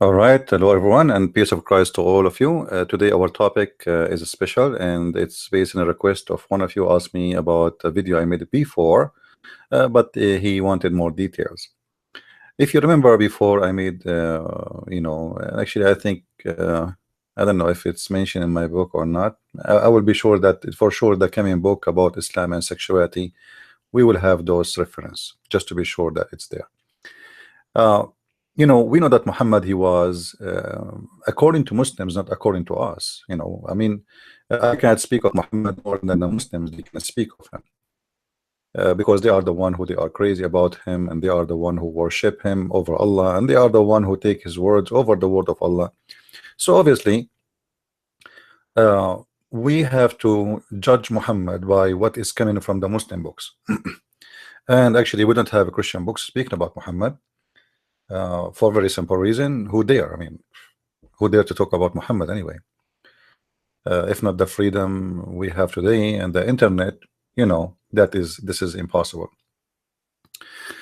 All right, hello everyone, and peace of Christ to all of you. Today our topic is special, and it's based on a request of one of you asked me about a video I made before, but he wanted more details. If you remember before, I made, actually I think I don't know if it's mentioned in my book or not. I will be sure that for sure the coming book about Islam and sexuality, we will have those reference just to be sure that it's there. We know that Muhammad, he was according to Muslims, not according to us. I mean, I can't speak of Muhammad more than the Muslims they can speak of him, because they are the one who they are crazy about him, and they are the one who worship him over Allah, and they are the one who take his words over the word of Allah. So obviously, we have to judge Muhammad by what is coming from the Muslim books. And actually, we don't have Christian books speaking about Muhammad. For a very simple reason, who dare? I mean, who dare to talk about Muhammad anyway? If not the freedom we have today and the internet, this is impossible.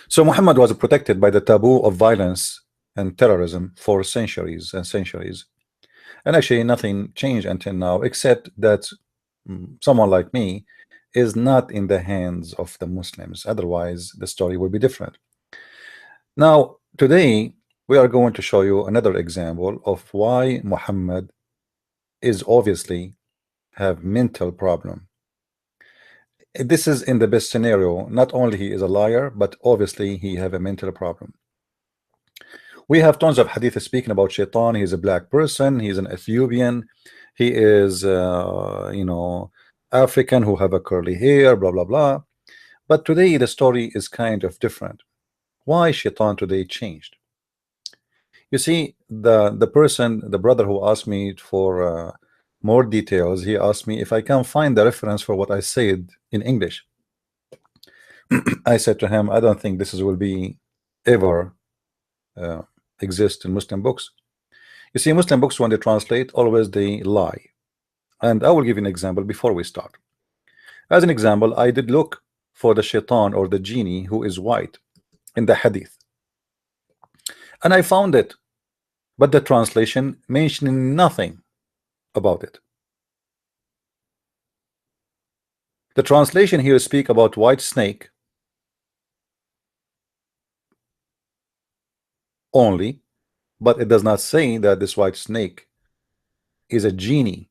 So Muhammad was protected by the taboo of violence and terrorism for centuries and centuries, and actually nothing changed until now, except that someone like me is not in the hands of the Muslims. Otherwise, the story will be different. Now, today we are going to show you another example of why Muhammad is obviously have mental problem. This is in the best scenario. Not only he is a liar, but obviously he have a mental problem. We have tons of hadith speaking about Shaitan. He's a black person. He's an Ethiopian. He is African who have a curly hair, blah blah blah. But today the story is kind of different. Why Shaitan today changed? You see, the brother who asked me for more details, he asked me if I can find the reference for what I said in English. I said to him, I don't think this will be ever exist in Muslim books. You see, Muslim books, when they translate, always they lie. And I will give you an example before we start. As an example, I did look for the Shaitan or the genie who is white in the hadith, and I found it, but the translation mentioning nothing about it. The translation here speak about white snake only, but it does not say that this white snake is a genie.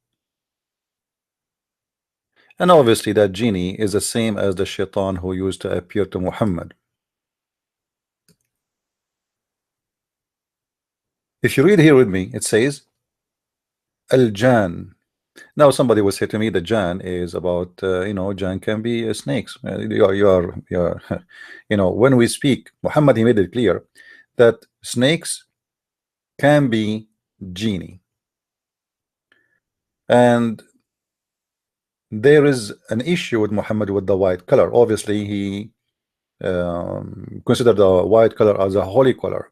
And obviously that genie is the same as the Shaitan who used to appear to Muhammad. If you read here with me, it says Al-Jan. Now somebody will say to me the Jan is about Jan can be snakes. When we speak, Muhammad, he made it clear that snakes can be genie, and there is an issue with Muhammad with the white color. Obviously he considered the white color as a holy color.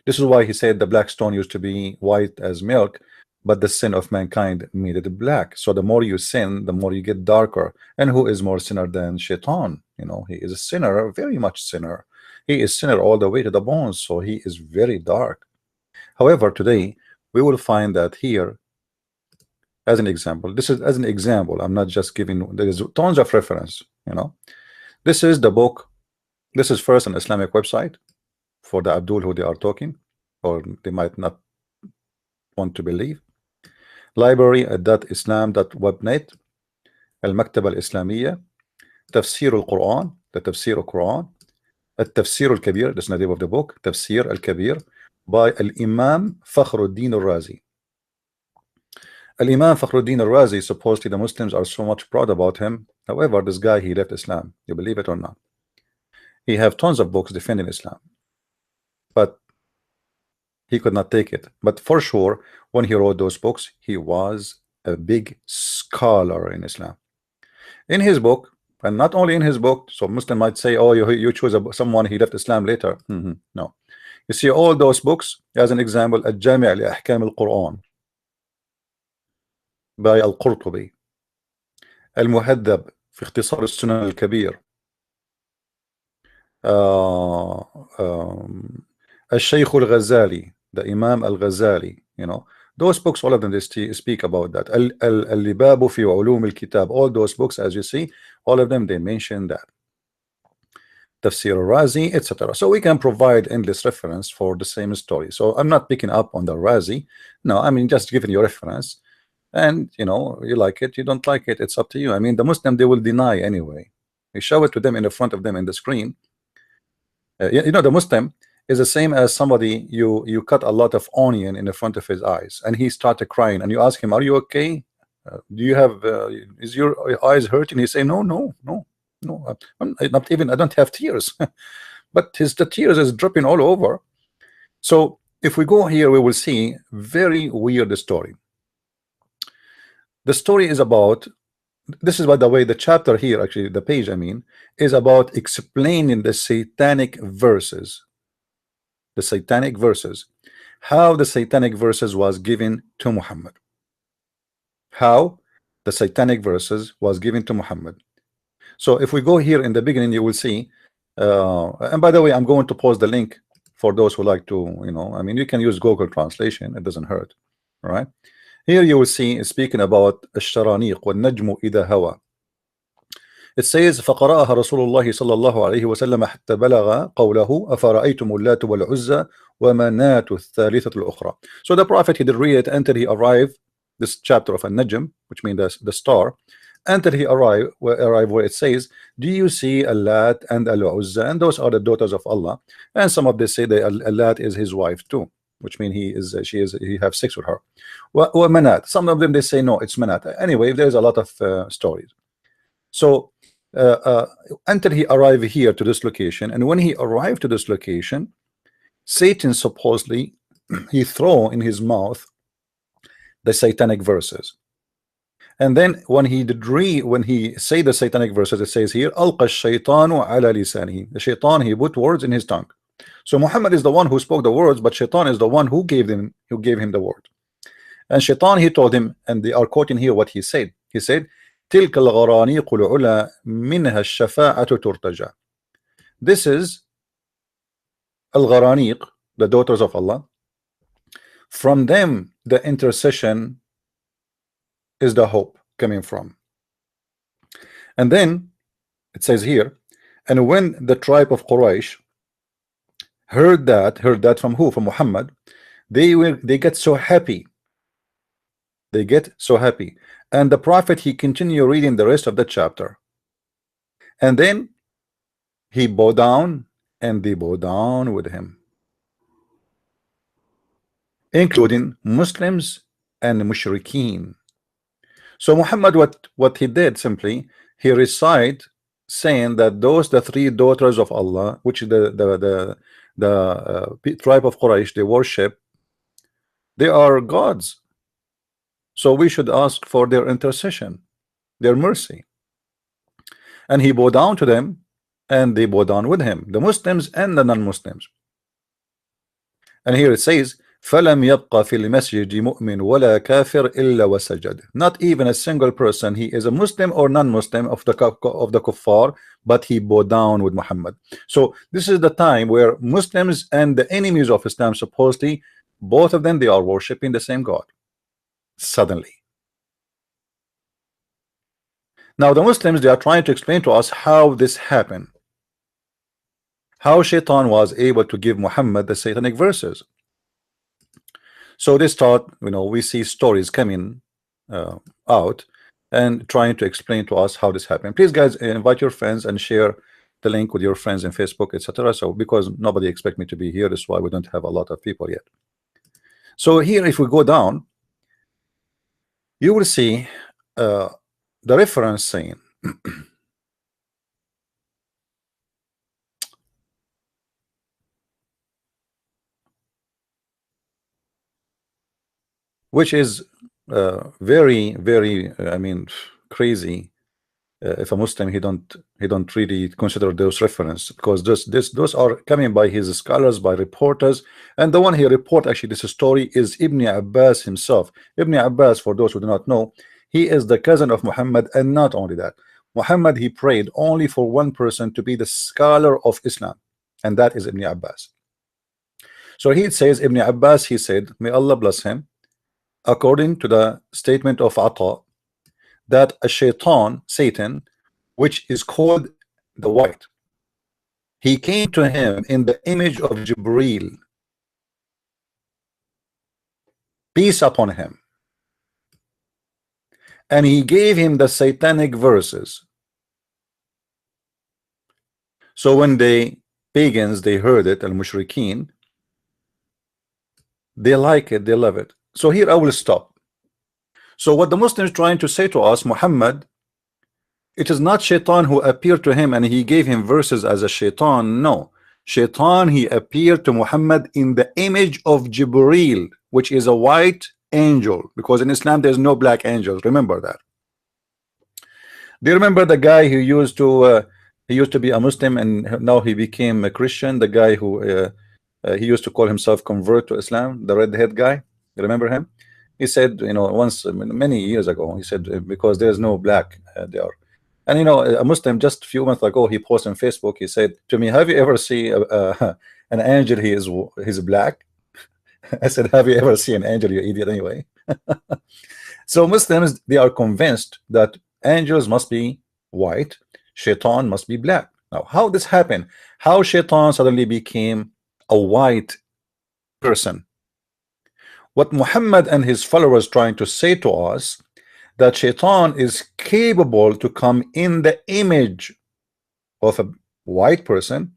This is why he said the black stone used to be white as milk, but the sin of mankind made it black. So the more you sin, the more you get darker. And who is more sinner than Shaitan? He is a sinner, very much sinner. He is sinner all the way to the bones, so he is very dark. However, today we will find that here, as an example, this is as an example, I'm not just giving, there is tons of reference. This is the book. This is first an Islamic website for the Abdul who they are talking, or they might not want to believe. library.islam.webnet, المكتبة الإسلامية, تفسير القرآن, the تفسير القرآن, التفسير الكبير, that's the name of the book, تفسير الكبير by Al-Imam Fakhruddin al-Razi. Al-Imam Fakhruddin al-Razi, supposedly the Muslims are so much proud about him. However, this guy, he left Islam. You believe it or not? He have tons of books defending Islam, but he could not take it. But for sure, when he wrote those books, he was a big scholar in Islam. In his book, and not only in his book, so Muslim might say, oh, you choose someone, he left Islam later. No. You see all those books, as an example, Al-Jami' li-Ahkam al-Quran by Al-Qurtubi, Al-Muhaddab fi ikhtisar al-Sunan al-Kabir, Al-Shaykh al-Ghazali, the Imam al-Ghazali, you know, those books, all of them, they speak about that. Al-Libabu fi ulum al-kitab, all those books, as you see, all of them, they mention that. Tafsir al-Razi, etc. So we can provide endless reference for the same story. So I'm not picking up on the Razi. No, I mean, just giving you reference. And, you know, you like it, you don't like it, it's up to you. I mean, the Muslim, they will deny anyway. You show it to them in the front of them in the screen. You know, the Muslim is the same as somebody, you cut a lot of onion in the front of his eyes and he started crying and you ask him, are you okay? Do you have is your eyes hurting? He say, no, not even, I don't have tears. But the tears is dripping all over. So if we go here, we will see very weird story. The story is about, this is, by the way, the chapter here, actually the page, I mean, is about explaining the satanic verses. The satanic verses, how the satanic verses was given to Muhammad, how the satanic verses was given to Muhammad. So if we go here in the beginning, you will see, and by the way, I'm going to post the link for those who like to, you know, I mean, you can use Google translation, it doesn't hurt. All right, here you will see, speaking about الشرانيق والنجم إذا هوى. It says فقرأها رسول الله صلى الله عليه وسلم حتى بلغ قوله أفرأيتم اللات والعزى ومناة الثالثة الأخرى. So the Prophet, he did read it until he arrived this chapter of An-Najm, which means the star, until he arrived where it says, do you see Al-Lat and Al-Uzza, and those are the daughters of Allah. And some of them say that Al-Lat is his wife too, which means he have sex with her. Or Manat, some of them they say no, it's Manat. Anyway, there's a lot of stories. So until he arrived here to this location, and when he arrived to this location, Satan supposedly he throw in his mouth the satanic verses. And then when he say the satanic verses, it says here, Alqa shaitanu ala lisanihi. The shaitan, he put words in his tongue. So Muhammad is the one who spoke the words, but shaitan is the one who gave him the word. And shaitan, he told him, and they are quoting here what he said. He said, تلك الغرانيق العلا منها الشفاعة ترتجى. This is al-gharaniq, the daughters of Allah. From them the intercession is the hope coming from. And then it says here, and when the tribe of Quraysh heard that from who? From Muhammad, they get so happy. They get so happy. And the Prophet, he continued reading the rest of the chapter. And then he bowed down, and they bowed down with him, including Muslims and Mushrikeen. So Muhammad, what he did, simply, he recite saying that the three daughters of Allah, which the tribe of Quraysh, they worship, they are gods. So we should ask for their intercession, their mercy. And he bowed down to them, and they bowed down with him, the Muslims and the non-Muslims. And here it says, فَلَمْ يَبْقَ فِي الْمَسْجِدِ مُؤْمِنٌ وَلَا كَافِرٌ إِلَّا وَسَجَدَ. Not even a single person, he is a Muslim or non-Muslim of the kuffar, but he bowed down with Muhammad. So this is the time where Muslims and the enemies of Islam, supposedly, both of them, they are worshiping the same God. Suddenly. Now the Muslims, they are trying to explain to us how this happened, how Shaitan was able to give Muhammad the satanic verses. So they start, we see stories coming out and trying to explain to us how this happened. Please guys, invite your friends and share the link with your friends in Facebook, etc. So because nobody expect me to be here, that's why we don't have a lot of people yet. So here, if we go down, you will see the reference saying which is very, very, I mean, crazy. If a Muslim, he don't really consider those references, because those are coming by his scholars, by reporters, and the one he report actually this story is Ibn Abbas himself. Ibn Abbas, for those who do not know, he is the cousin of Muhammad, and not only that, Muhammad, he prayed only for one person to be the scholar of Islam, and that is Ibn Abbas. So he says, Ibn Abbas, he said, may Allah bless him, according to the statement of Ata, that a shaitan, Satan, which is called the white, he came to him in the image of Jebreel, peace upon him, and he gave him the satanic verses. So when the pagans, they heard it, al-mushrikeen, they like it, they love it. So here I will stop. So what the Muslims trying to say to us, Muhammad, it is not Shaitan who appeared to him and he gave him verses as a Shaitan. No, Shaitan, he appeared to Muhammad in the image of Jebreel, which is a white angel, because in Islam there's no black angels. Remember that. Do you remember the guy who used to be a Muslim and now he became a Christian? The guy who he used to call himself convert to Islam, the red-head guy. You remember him? He said, you know, once many years ago, he said, because there's no black there. And you know, a Muslim just a few months ago, he posted on Facebook, he said to me, have you ever seen an angel, he's black? I said, have you ever seen an angel, you idiot, anyway? So Muslims, they are convinced that angels must be white, Shaitan must be black. Now, how this happened? How Shaitan suddenly became a white person? What Muhammad and his followers trying to say to us, that Shaitan is capable to come in the image of a white person,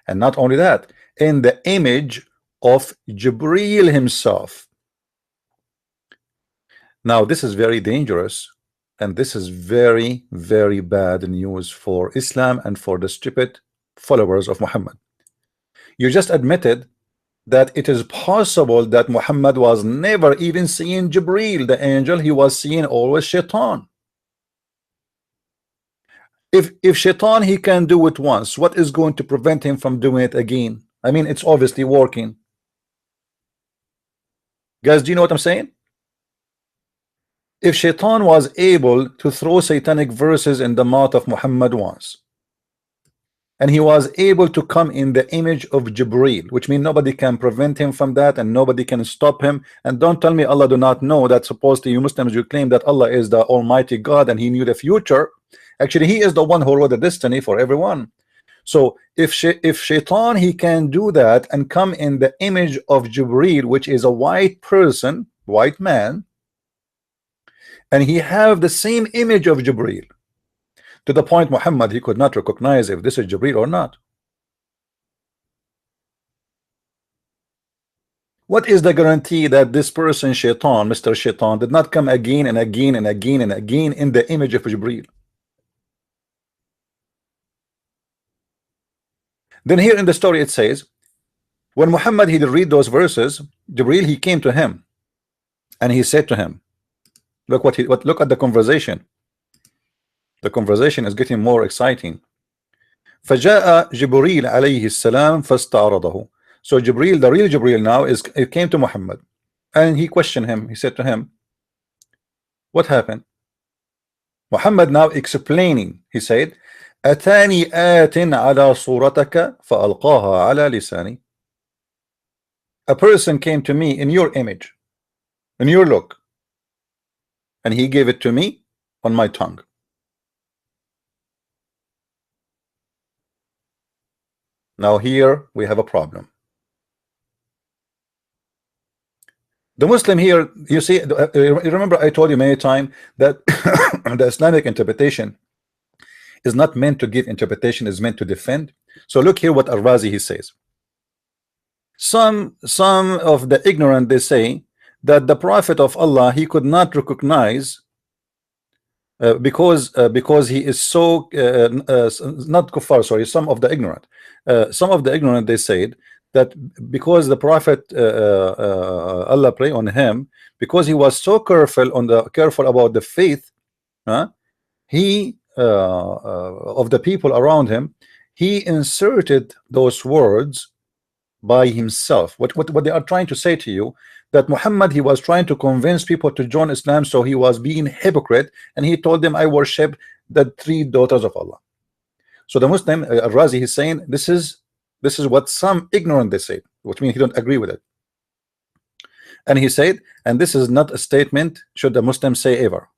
and not only that, in the image of Jebreel himself. Now this is very dangerous, and this is very, very bad news for Islam and for the stupid followers of Muhammad. You just admitted that it is possible that Muhammad was never even seeing Jebreel, the angel. He was seeing always Shaitan. If Shaitan, he can do it once, what is going to prevent him from doing it again? I mean, it's obviously working. Guys, do you know what I'm saying? If Shaitan was able to throw satanic verses in the mouth of Muhammad once, and he was able to come in the image of Jebreel, which means nobody can prevent him from that, and nobody can stop him. And don't tell me Allah do not know that. Supposedly you Muslims, you claim that Allah is the Almighty God and he knew the future. Actually, he is the one who wrote the destiny for everyone. So if Shaitan, he can do that and come in the image of Jebreel, which is a white person, white man, and he have the same image of Jebreel, to the point Muhammad, he could not recognize if this is Jebreel or not. What is the guarantee that this person, Shaitan, Mr. Shaitan, did not come again and again and again and again in the image of Jebreel? Then here in the story it says, when Muhammad, he did read those verses, Jebreel, he came to him and he said to him, look look at the conversation. The conversation is getting more exciting. فجاء جبريل عليه السلام فاستعرضه. So Jebreel, the real Jebreel now, it came to Muhammad and he questioned him. He said to him, what happened? Muhammad now explaining, he said, أتاني آت على صورتك فألقاها على لساني. A person came to me in your image, in your look, and he gave it to me on my tongue. Now here we have a problem. The Muslim here, you see, remember I told you many times that the Islamic interpretation is not meant to give interpretation, is meant to defend. So look here what Al-Razi he says. Some of the ignorant, they say that the Prophet of Allah, he could not recognize because he is so not kuffar, sorry, some of the ignorant they said that because the Prophet Allah pray on him, because he was so careful about the faith, he of the people around him, he inserted those words by himself. What they are trying to say to you, that Muhammad, he was trying to convince people to join Islam, so he was being hypocrite, and he told them, I worship the 3 daughters of Allah. So the Muslim Al-Razi, he's saying this is what some ignorant they say. which means he don't agree with it. And he said, and this is not a statement should the Muslim say ever.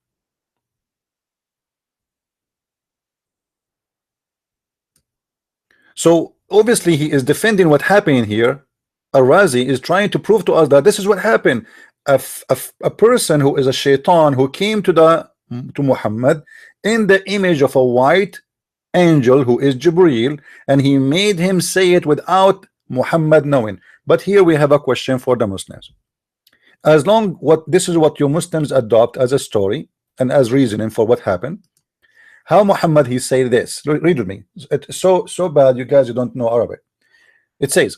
So obviously he is defending what happened here. Al-Razi is trying to prove to us that this is what happened. A person who is a shaitan who came to Muhammad in the image of a white angel who is Jebreel, and he made him say it without Muhammad knowing. But here we have a question for the Muslims. As long this is what you Muslims adopt as a story and as reasoning for what happened, how Muhammad he say this? Read with me. It's so bad, you guys, you don't know Arabic. It says,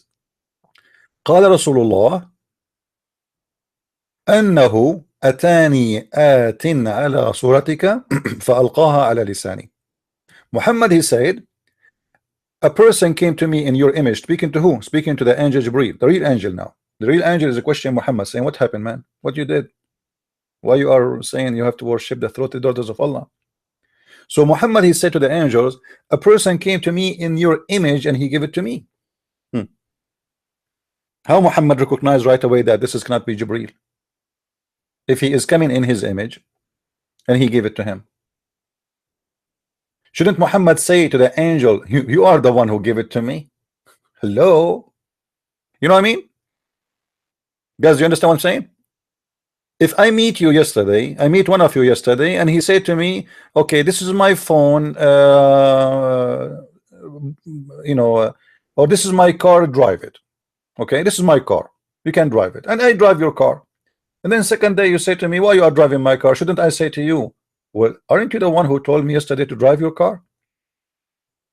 قال رسول الله أنه أتاني آت على صورتك فألقاها على لساني. Muhammad he said, a person came to me in your image. Speaking to who? Speaking to the angel Jebreel, the real angel. Now the real angel is a question Muhammad saying, what happened, man? What you did? Why you are saying you have to worship the throated daughters of Allah? So Muhammad he said to the angels, a person came to me in your image and he gave it to me. How Muhammad recognized right away that this cannot be Jebreel if he is coming in his image and he gave it to him? Shouldn't Muhammad say to the angel, you are the one who gave it to me? Hello? You know what I mean? Guys, you understand what I'm saying? If I meet you yesterday, I meet one of you yesterday, and he said to me, okay, this is my phone, or this is my car, drive it. Okay, this is my car, you can drive it, and I drive your car. And then second day you say to me, why you are driving my car? Shouldn't I say to you, well, aren't you the one who told me yesterday to drive your car?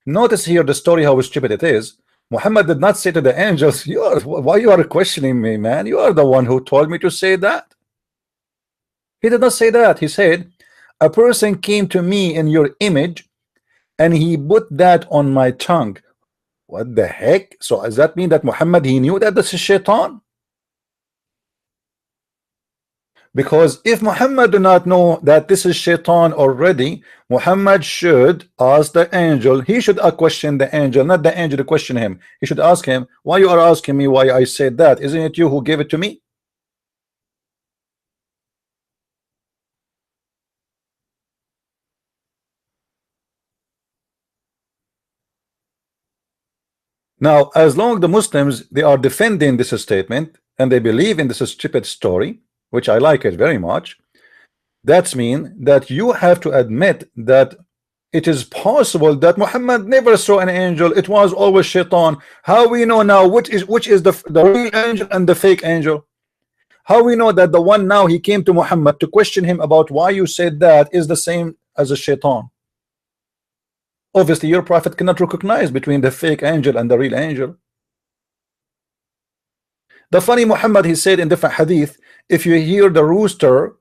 Notice here the story, how stupid it is. Muhammad did not say to the angels, why you are questioning me, man? You are the one who told me to say that. He did not say that. He said, a person came to me in your image and he put that on my tongue. What the heck? So does that mean that Muhammad he knew that this is Shaitan? Because if Muhammad do not know that this is Shaitan already, Muhammad should ask the angel. He should question the angel, not the angel to question him. He should ask him, why you are asking me why I said that? Isn't it you who gave it to me? Now, as long as the Muslims, they are defending this statement and they believe in this stupid story, which I like it very much, that means that you have to admit that it is possible that Muhammad never saw an angel. It was always Shaitan. How we know now which is the real angel and the fake angel? How we know that the one now he came to Muhammad to question him about why you said that is the same as a Shaitan? Obviously your prophet cannot recognize between the fake angel and the real angel. The funny Muhammad he said in different hadith, if you hear the rooster,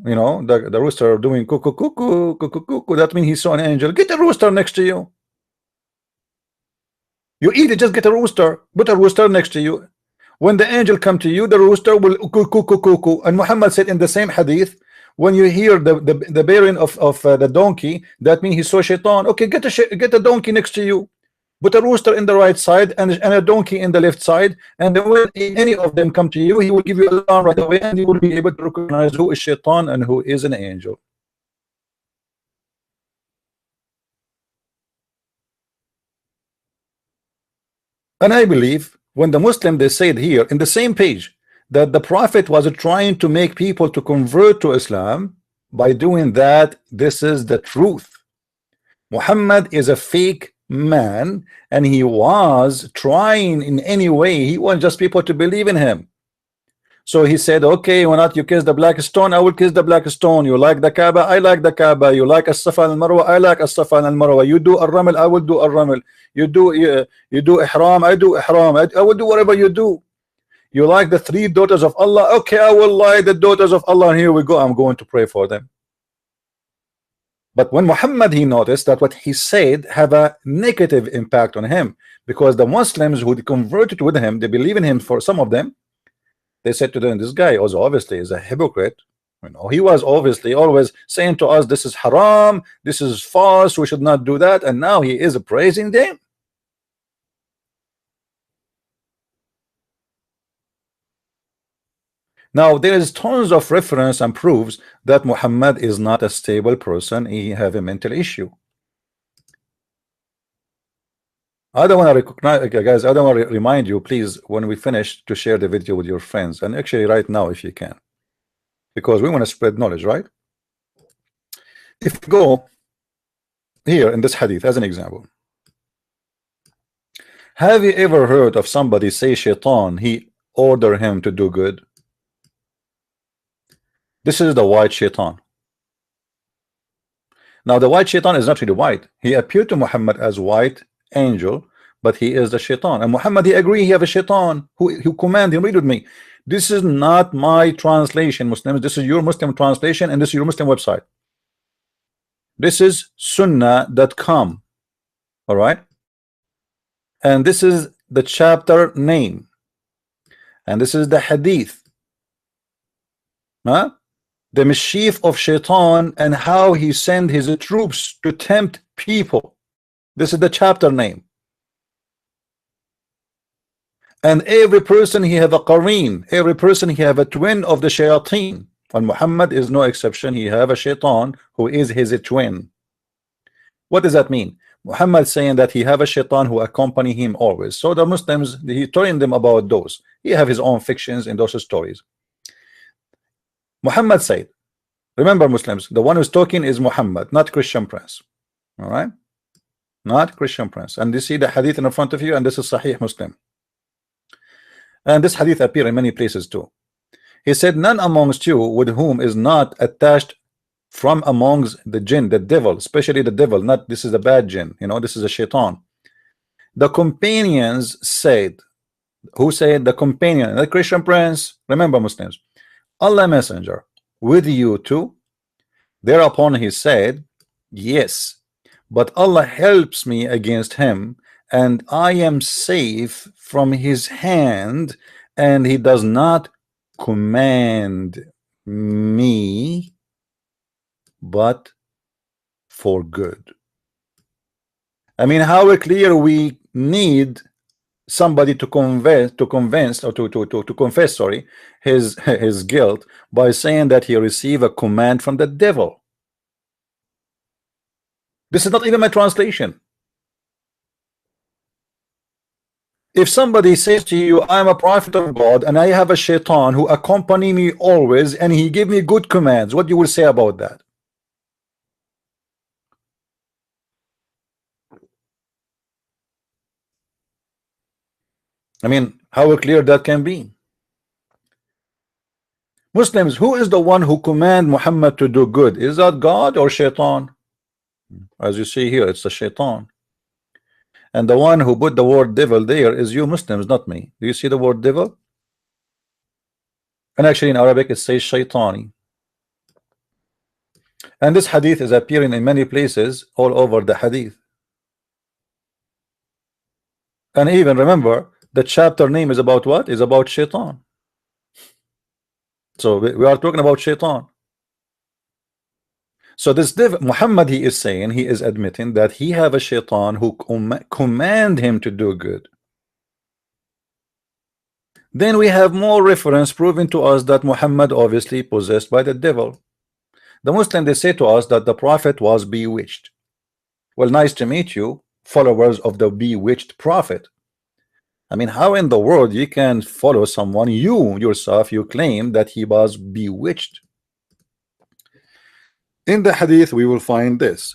you know, the rooster doing cuckoo cuckoo cuckoo cuckoo, that means he saw an angel. Get a rooster next to you. You eat it, just get a rooster, put a rooster next to you. When the angel come to you, the rooster will cuckoo cuckoo cuckoo. And Muhammad said in the same hadith, when you hear the bearing of the donkey, that means he saw Shaitan. Okay, get a donkey next to you, put a rooster in the right side and a donkey in the left side, and then when any of them come to you, he will give you an alarm right away, and you will be able to recognize who is Shaitan and who is an angel. And I believe when the Muslim they said here in the same page that the prophet was trying to make people to convert to Islam by doing that, this is the truth. Muhammad is a fake man, and he was trying in any way, he wants just people to believe in him. So he said, okay, why not you kiss the black stone? I will kiss the black stone. You like the Kaaba? I like the Kaaba. You like as-Safa and al-Marwa? I like as-Safa and al-Marwa. You do al-Ramal? I will do al-Ramal. You do ihram? I do ihram. I will do whatever you do. You like the three daughters of Allah? Okay, I will like the daughters of Allah, and here we go, I'm going to pray for them. But when Muhammad he noticed that what he said have a negative impact on him, because the Muslims who converted with him, they believe in him. For some of them, they said to them, this guy also obviously is a hypocrite. You know, he was obviously always saying to us, this is haram, this is false, we should not do that, and now he is praising them. Now there is tons of reference and proofs that Muhammad is not a stable person. He have a mental issue. I don't want to recognize, guys, I don't want to remind you, please, when we finish, to share the video with your friends, and actually right now if you can, because we want to spread knowledge, right? If you go here in this hadith as an example, have you ever heard of somebody say Shaitan, he order him to do good? This is the white Shaitan. Now the white Shaitan is not really white. He appeared to Muhammad as white angel, but he is the Shaitan. And Muhammad, he agree he have a Shaitan who command him. Read with me. This is not my translation, Muslims. This is your Muslim translation, and this is your Muslim website. This is sunnah.com. All right, and this is the chapter name, and this is the hadith, the mischief of Shaitan and how he sent his troops to tempt people. This is the chapter name. And every person he have a qareen, every person he have a twin of the shayateen, and Muhammad is no exception. He have a Shaitan who is his twin. What does that mean? Muhammad saying that he have a Shaitan who accompany him always. So the Muslims, he telling them about those. He have his own fictions in those stories. Muhammad said, remember Muslims, the one who's talking is Muhammad, not Christian Prince. All right, not Christian Prince. And you see the hadith in front of you, and this is Sahih Muslim. And this hadith appear in many places too. He said, none amongst you with whom is not attached from amongst the jinn, the devil, especially the devil, not this is a bad jinn, you know, this is a Shaitan. The companions said, who said? The companion, the Christian Prince. Remember Muslims, Allah Messenger, with you too? Thereupon he said, yes, but Allah helps me against him, and I am safe from his hand, and he does not command me but for good. I mean, how clear we need somebody to convince or to confess, sorry, his guilt by saying that he received a command from the devil. This is not even my translation. If somebody says to you, I'm a prophet of God and I have a Shaitan who accompany me always and he give me good commands, what you will say about that? I mean, how clear that can be? Muslims, who is the one who command Muhammad to do good? Is that God or Shaitan? As you see here, it's the Shaitan. And the one who put the word devil there is you Muslims, not me. Do you see the word devil? And actually in Arabic it says Shaitani. And this hadith is appearing in many places all over the hadith. And even remember, the chapter name is about what? Is about Shaitan. So we are talking about Shaitan. So this Muhammad, he is saying, he is admitting that he have a Shaitan who command him to do good. Then we have more reference proving to us that Muhammad obviously possessed by the devil. The Muslim, they say to us that the prophet was bewitched. Well, nice to meet you, followers of the bewitched prophet. I mean, how in the world you can follow someone, you yourself, you claim that he was bewitched? In the hadith we will find this.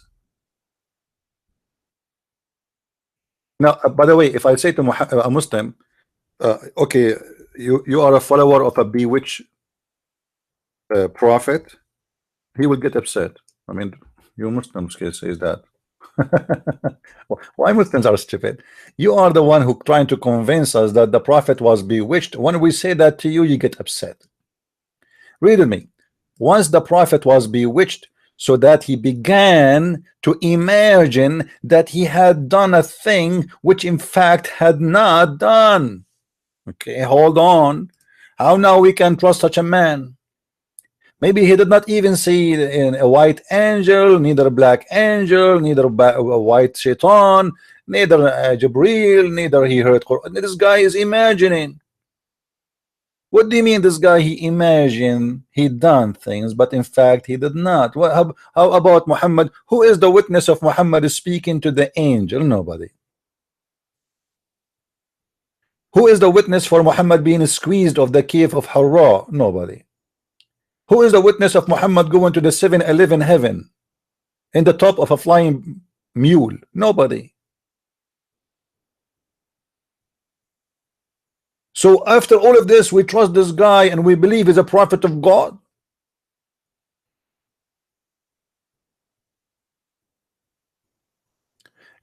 Now, by the way, if I say to a Muslim, okay, you are a follower of a bewitched prophet, he will get upset. I mean, you Muslims can say that. Why Muslims are stupid? You are the one who trying to convince us that the prophet was bewitched. When we say that to you, you get upset. Read with me. Once the prophet was bewitched, so that he began to imagine that he had done a thing which in fact had not done. Okay, hold on. How now we can trust such a man? Maybe he did not even see a white angel, neither a black angel, neither a white Shaitan, neither Jebreel, neither he heard Quran. This guy is imagining. What do you mean this guy, he imagined he done things, but in fact he did not? What, how about Muhammad? Who is the witness of Muhammad speaking to the angel? Nobody. Who is the witness for Muhammad being squeezed of the cave of Hira? Nobody. Who is the witness of Muhammad going to the 7-Eleven heaven in the top of a flying mule? Nobody. So after all of this, we trust this guy and we believe he's a prophet of God.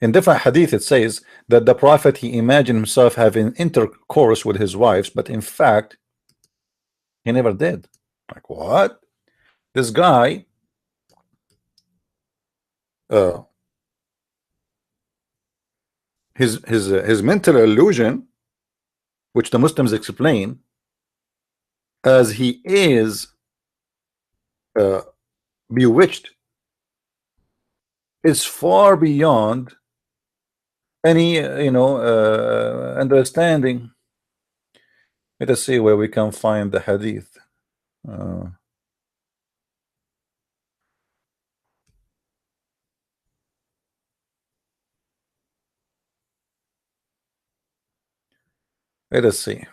In different hadith it says that the prophet, he imagined himself having intercourse with his wives, but in fact he never did. Like what? This guy his mental illusion, which the Muslims explain as he is bewitched, is far beyond any understanding. Let us see where we can find the hadith. Let us see.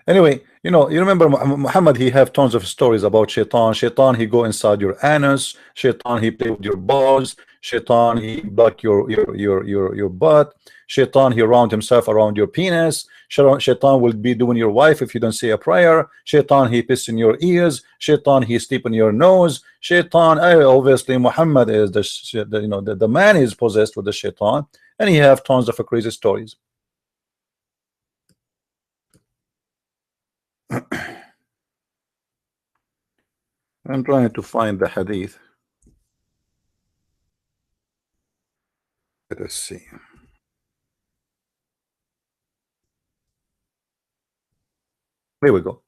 Anyway, you remember Muhammad, he have tons of stories about Shaitan. Shaitan, he go inside your anus. Shaitan, he play with your balls. Shaitan, he block your butt. Shaitan, he round himself around your penis. Shaitan will be doing your wife if you don't say a prayer. Shaitan, he piss in your ears. Shaitan, he sleep in your nose. Shaitan, obviously Muhammad is the man is possessed with the Shaitan, and he have tons of crazy stories. I'm trying to find the hadith. Let us see. Here we go.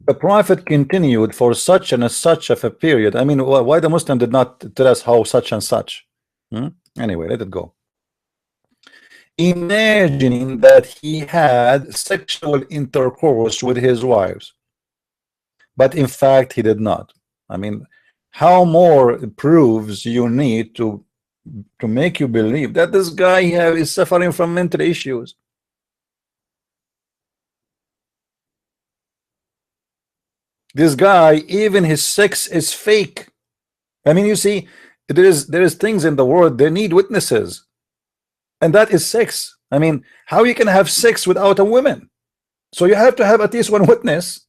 The prophet continued for such and such of a period. I mean, why the Muslim did not tell us how such and such? Anyway, let it go. Imagining that he had sexual intercourse with his wives, but in fact he did not. I mean, how more proofs you need to make you believe that this guy is suffering from mental issues? This guy, even his sex is fake. I mean, you see, there is things in the world, they need witnesses, and that is sex. I mean, how you can have sex without a woman? So you have to have at least one witness.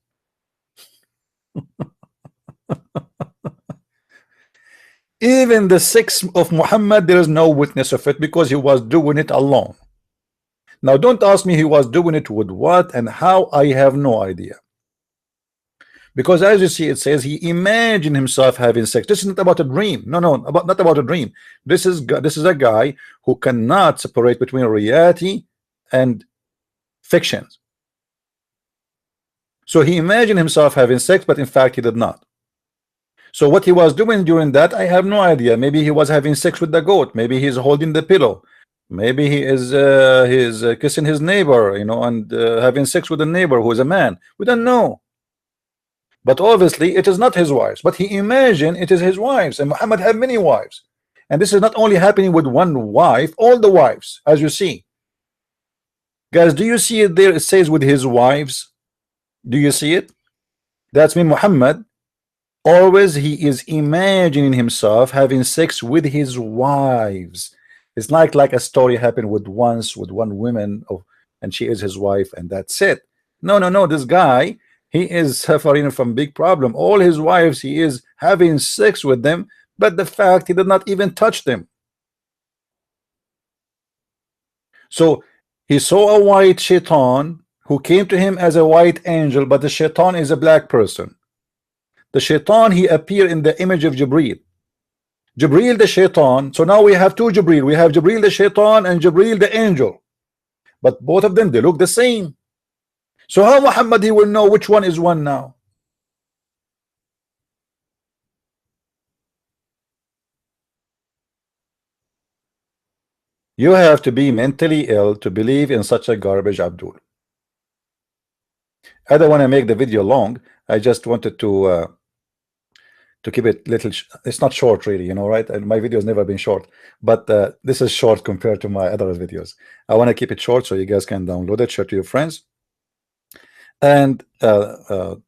Even the sex of Muhammad, there is no witness of it because he was doing it alone. Now don't ask me he was doing it with what and how. I have no idea, because as you see, it says he imagined himself having sex. This is not about a dream. No, not about a dream. This is a guy who cannot separate between reality and fictions. So he imagined himself having sex, but in fact he did not. So what he was doing during that, I have no idea. Maybe he was having sex with the goat. Maybe he's holding the pillow. Maybe he is kissing his neighbor, and having sex with a neighbor who is a man. We don't know. But obviously it is not his wives. But he imagined it is his wives. And Muhammad had many wives. And this is not only happening with one wife, all the wives, as you see. Guys, do you see it there? It says with his wives. Do you see it? That's mean Muhammad, always he is imagining himself having sex with his wives. It's like a story happened with one woman, and she is his wife, and that's it. No, this guy, he is suffering from big problem. All his wives, he is having sex with them, but the fact he did not even touch them. So he saw a white Shaitan who came to him as a white angel, but the Shaitan is a black person. The Shaitan, he appeared in the image of Jebreel. Jebreel the Shaitan. So now we have two Jebreel. We have Jebreel the Shaitan and Jebreel the angel. But both of them, they look the same. So how Muhammad, he will know which one is one now? You have to be mentally ill to believe in such a garbage, Abdul. I don't want to make the video long. I just wanted to keep it little. It's not short, really, right? And my videos never been short, but this is short compared to my other videos. I want to keep it short so you guys can download it, share to your friends, and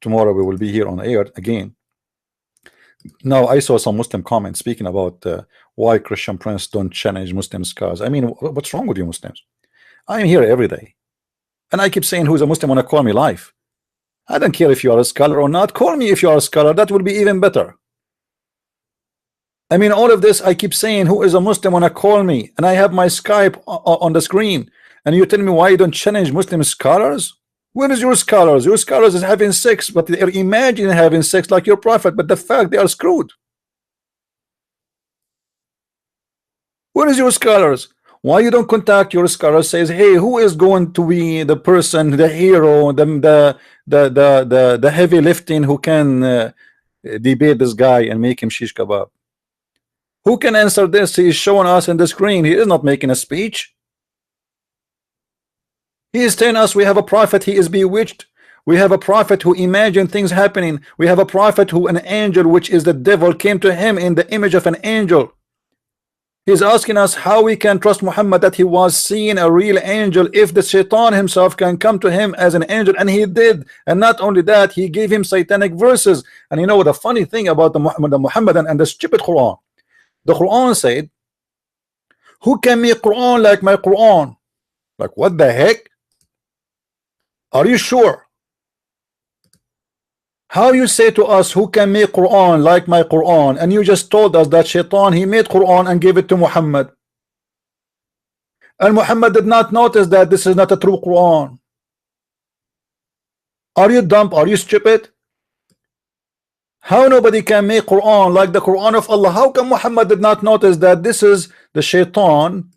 tomorrow we will be here on air again. Now, I saw some Muslim comments speaking about why Christian Prince don't challenge Muslim scholars. I mean, what's wrong with you Muslims? I'm here every day, and I keep saying, who's a Muslim, want to call me live. I don't care if you are a scholar or not. Call me if you are a scholar. That will be even better. I mean, all of this, I keep saying, who is a Muslim, want to call me, and I have my Skype on the screen, and you tell me why you don't challenge Muslim scholars? Where is your scholars? Your scholars is having sex, but they're imagining having sex like your prophet, but the fact they are screwed. Where is your scholars? Why you don't contact your scholars? Says, hey, who is going to be the person, the hero, the heavy lifting, who can debate this guy and make him shish kebab? Who can answer this? He is showing us in the screen. He is not making a speech. He is telling us we have a prophet, he is bewitched. We have a prophet who imagined things happening. We have a prophet who an angel, which is the devil, came to him in the image of an angel. He's asking us how we can trust Muhammad that he was seeing a real angel if the Shaitan himself can come to him as an angel, and he did. And not only that, he gave him satanic verses. And you know the funny thing about the Muhammadan and the stupid Quran, the Quran said, who can make Quran like my Quran? Like, what the heck? Are you sure? How you say to us, who can make Quran like my Quran? And you just told us that Shaitan, he made Quran and gave it to Muhammad, and Muhammad did not notice that this is not a true Quran. Are you dumb? Are you stupid? How nobody can make Quran like the Quran of Allah? How come Muhammad did not notice that this is the Shaitan,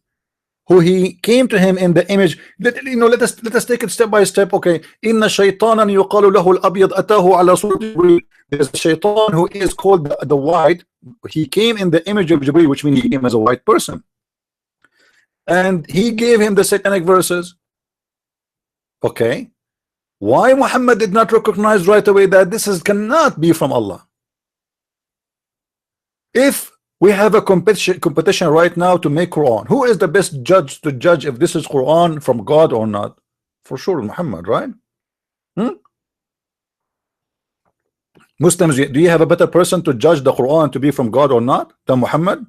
who he came to him in the image? Let us take it step by step. Okay, inna shaytanan yuqalu lahu al-abyad atahu ala surati Jebreel. There's a Shaitan who is called the white. He came in the image of Jebreel, which means he came as a white person, and he gave him the satanic verses. Okay, why Muhammad did not recognize right away that this cannot be from Allah? If we have a competition right now to make Quran, who is the best judge to judge if this is Quran from God or not? For sure Muhammad, right? Muslims, do you have a better person to judge the Quran to be from God or not than Muhammad?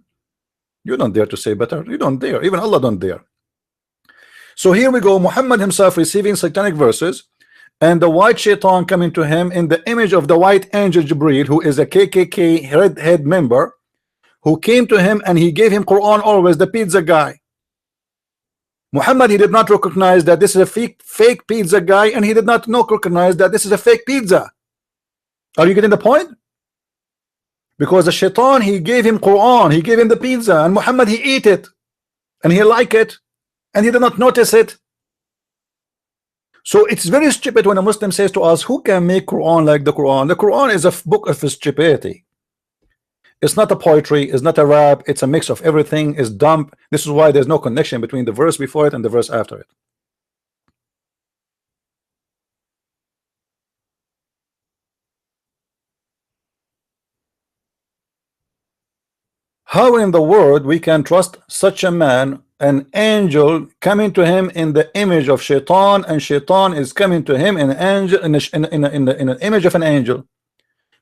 You don't dare to say better. You don't dare. Even Allah don't dare. So here we go, Muhammad himself receiving satanic verses, and the white Shaitan coming to him in the image of the white angel Jebreel, who is a KKK redhead member, who came to him and he gave him Quran always, the pizza guy. Muhammad, he did not recognize that this is a fake pizza guy, and he did not recognize that this is a fake pizza. Are you getting the point? Because the Shaitan, he gave him Quran, he gave him the pizza, and Muhammad, he ate it and he liked it and he did not notice it. So it's very stupid when a Muslim says to us, who can make Quran like the Quran? The Quran is a book of stupidity. It's not a poetry, it's not a rap, it's a mix of everything. It's dumb. This is why there's no connection between the verse before it and the verse after it. How in the world we can trust such a man, an angel coming to him in the image of Shaitan, and Shaitan is coming to him in an angel, in an image of an angel?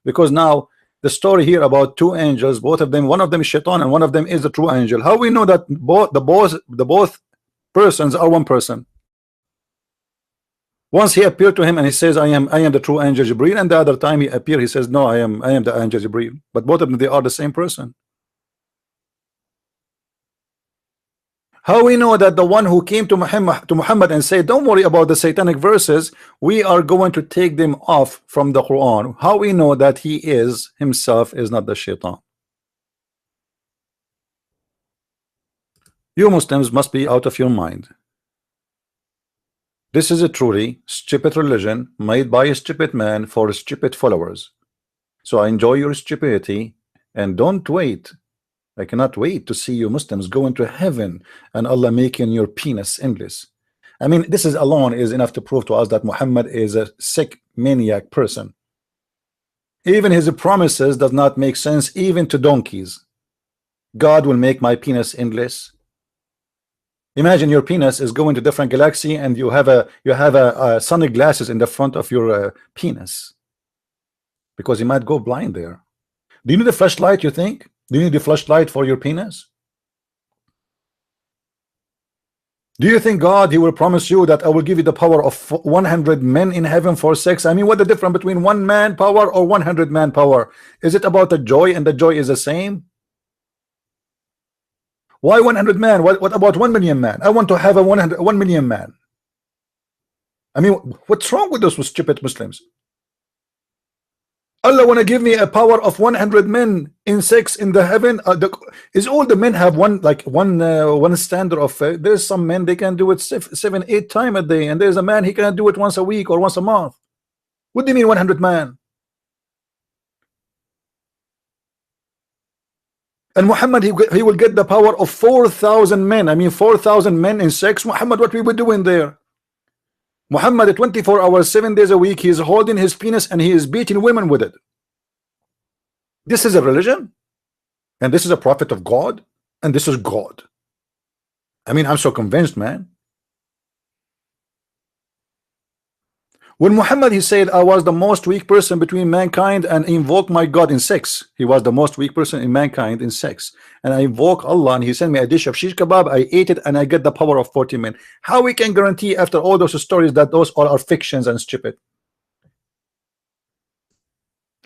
Because now the story here about two angels, both of them, one of them is Shaitan and one of them is the true angel. How we know that both persons are one person? Once he appeared to him and he says, I am the true angel Jebreel, and the other time he appeared, he says, no, I am the angel Jebreel. But both of them, they are the same person. How we know that the one who came to Muhammad and said, don't worry about the satanic verses, we are going to take them off from the Quran? How we know that he is himself is not the Shaitan? You Muslims must be out of your mind. This is a truly stupid religion made by a stupid man for stupid followers. So enjoy your stupidity and don't wait. I cannot wait to see you Muslims go into heaven and Allah making your penis endless. I mean, this is alone is enough to prove to us that Muhammad is a sick maniac person. Even his promises does not make sense, even to donkeys. God will make my penis endless. Imagine your penis is going to different galaxy, and you have a sonic glasses in the front of your penis, because you might go blind there. Do you need a flashlight? You think? Do you need a flashlight for your penis? Do you think God, he will promise you that I will give you the power of 100 men in heaven for sex? I mean, what the difference between 1 man power or 100 man power? Is it about the joy, and the joy is the same? Why 100 man? What about 1 million man? I want to have a 1 million man. I mean, what's wrong with us with stupid Muslims? Allah want to give me a power of 100 men in sex in the heaven. Is all the men have one standard of? There's some men they can do it 7, 8 times a day, and there's a man he can do it once a week or once a month. What do you mean 100 man? And Muhammad, he will get the power of 4,000 men. I mean, 4,000 men in sex. Muhammad, what we were doing there? Muhammad, 24 hours, 7 days a week, he is holding his penis and he is beating women with it. This is a religion, and this is a prophet of God, and this is God. I mean, I'm so convinced, man. When Muhammad, he said, I was the most weak person between mankind and invoke my God in sex. He was the most weak person in mankind in sex. And I invoke Allah, and he sent me a dish of shish kebab. I ate it, and I get the power of 40 men. How we can guarantee after all those stories that those all are fictions and stupid?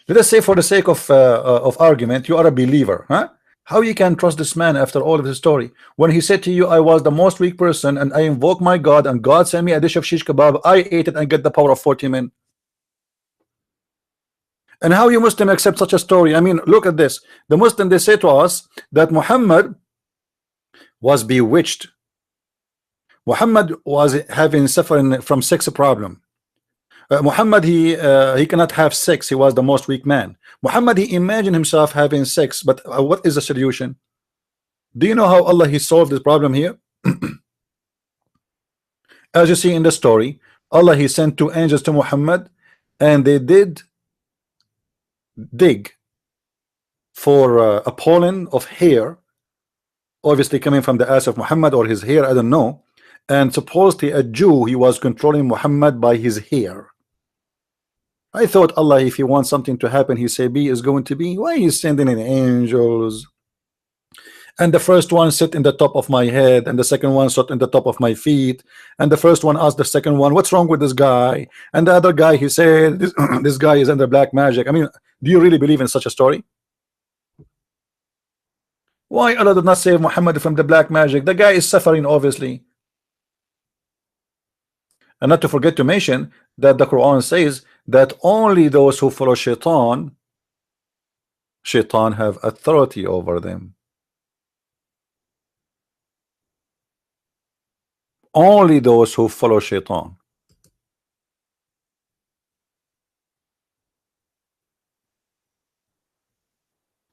Let us say, for the sake of argument, you are a believer, huh? How you can trust this man after all of the story? When he said to you, I was the most weak person and I invoke my God, and God sent me a dish of shish kebab, I ate it and get the power of 40 men. And how you Muslim accept such a story? I mean, look at this. The Muslim, they say to us that Muhammad was bewitched. Muhammad was suffering from sex problem. Muhammad, he cannot have sex. He was the most weak man. Muhammad, he imagined himself having sex, but what is the solution? Do you know how Allah he solved this problem here? As you see in the story, Allah he sent 2 angels to Muhammad, and they did dig for a pollen of hair, obviously coming from the ass of Muhammad or his hair, I don't know. And supposedly a Jew, he was controlling Muhammad by his hair. I thought Allah, if he wants something to happen, he say be is going to be. Why he's sending in angels? And the first one sit in the top of my head, and the second one sit in the top of my feet, and the first one asked the second one, what's wrong with this guy? And the other guy, he said, this guy is under black magic. I mean, do you really believe in such a story? Why Allah did not save Muhammad from the black magic? The guy is suffering, obviously. And not to forget to mention that the Quran says that only those who follow Shaitan have authority over them. Only those who follow Shaitan.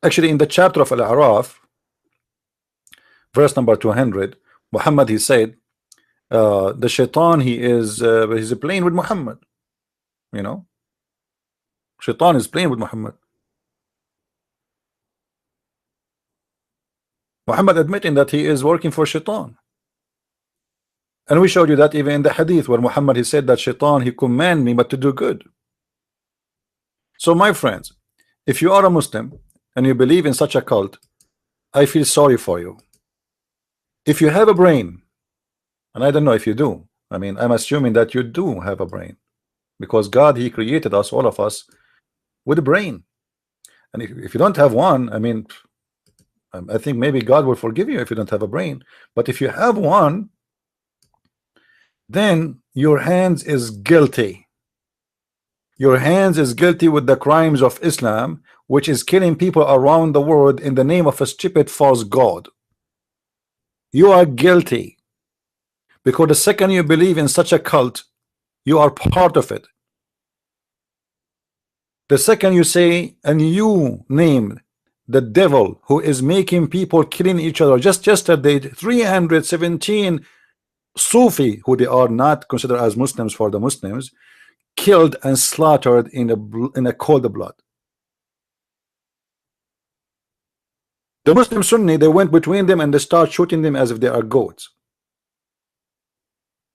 Actually, in the chapter of Al-A'raf, verse number 200, Muhammad, he said, the Shaitan, he's playing with Muhammad. You know, Shaitan is playing with Muhammad. Muhammad admitting that he is working for Shaitan. And we showed you that even in the hadith where Muhammad, he said that Shaitan, he command me but to do good. So my friends, if you are a Muslim and you believe in such a cult, I feel sorry for you. If you have a brain, and I don't know if you do, I mean, I'm assuming that you do have a brain, because God, he created us, all of us, with a brain. And if you don't have one, I mean, I think maybe God will forgive you if you don't have a brain. But if you have one, then your hands is guilty. Your hands is guilty with the crimes of Islam, which is killing people around the world in the name of a stupid false God. You are guilty, because the second you believe in such a cult, you are part of it. The second you say and you name the devil who is making people killing each other. Just yesterday, 317 Sufi, who they are not considered as Muslims for the Muslims, killed and slaughtered in a cold blood. The Muslim Sunni, they went between them and they start shooting them as if they are goats.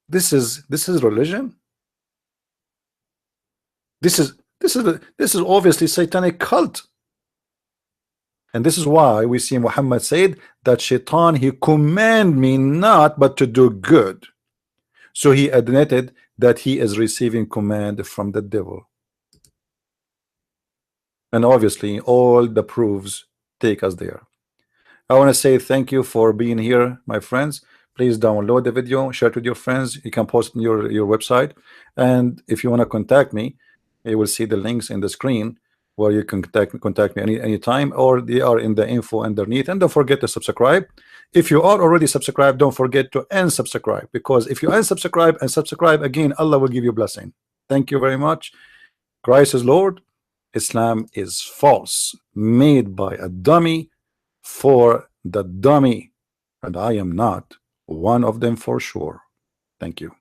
This is religion. This is obviously satanic cult. And this is why we see Muhammad said that Shaitan, he command me not but to do good. So he admitted that he is receiving command from the devil. And obviously all the proofs take us there. I want to say thank you for being here, my friends. Please download the video, share it with your friends. You can post it on your website. And if you want to contact me, you will see the links in the screen where you can contact me anytime, or they are in the info underneath. And don't forget to subscribe. If you are already subscribed, don't forget to unsubscribe, because if you unsubscribe and subscribe again, Allah will give you a blessing. Thank you very much. Christ is Lord. Islam is false, made by a dummy for the dummy, and I am not one of them for sure. Thank you.